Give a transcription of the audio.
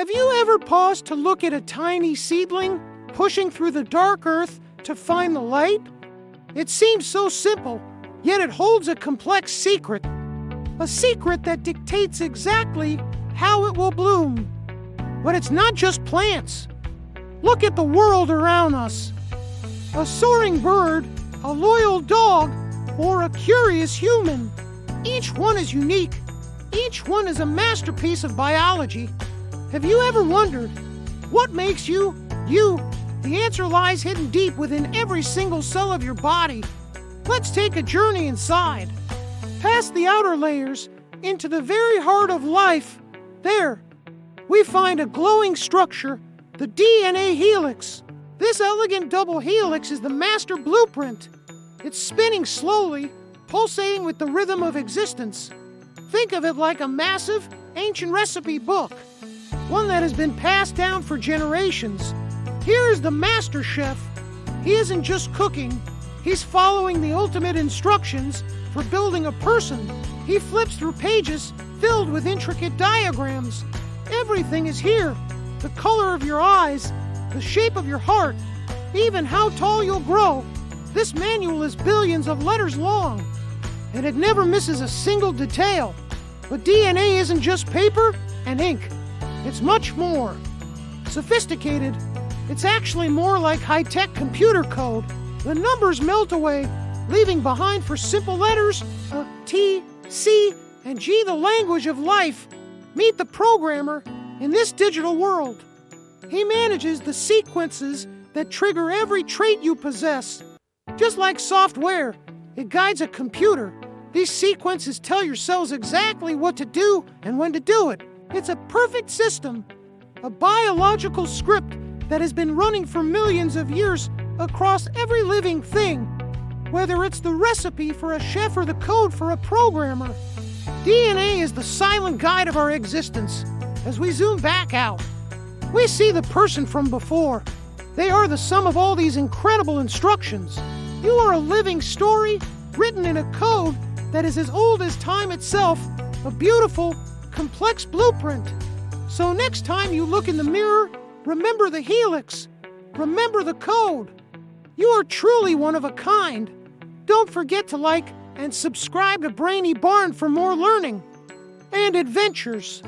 Have you ever paused to look at a tiny seedling pushing through the dark earth to find the light? It seems so simple, yet it holds a complex secret. A secret that dictates exactly how it will bloom. But it's not just plants. Look at the world around us. A soaring bird, a loyal dog, or a curious human. Each one is unique. Each one is a masterpiece of biology. Have you ever wondered, what makes you, you? The answer lies hidden deep within every single cell of your body. Let's take a journey inside. Past the outer layers, into the very heart of life. There, we find a glowing structure, the DNA helix. This elegant double helix is the master blueprint. It's spinning slowly, pulsating with the rhythm of existence. Think of it like a massive, ancient recipe book, one that has been passed down for generations. Here's the master chef. He isn't just cooking, he's following the ultimate instructions for building a person. He flips through pages filled with intricate diagrams. Everything is here. The color of your eyes, the shape of your heart, even how tall you'll grow. This manual is billions of letters long, and it never misses a single detail. But DNA isn't just paper and ink. It's much more sophisticated. It's actually more like high-tech computer code. The numbers melt away, leaving behind for simple letters T, C, and G, the language of life. Meet the programmer in this digital world. He manages the sequences that trigger every trait you possess. Just like software, it guides a computer. These sequences tell your cells exactly what to do and when to do it. It's a perfect system, a biological script that has been running for millions of years across every living thing. Whether it's the recipe for a chef or the code for a programmer, DNA is the silent guide of our existence. As we zoom back out, we see the person from before. They are the sum of all these incredible instructions. You are a living story written in a code that is as old as time itself, a beautiful, complex blueprint. So next time you look in the mirror, remember the helix. Remember the code. You are truly one of a kind. Don't forget to like and subscribe to Brainy Barn for more learning and adventures.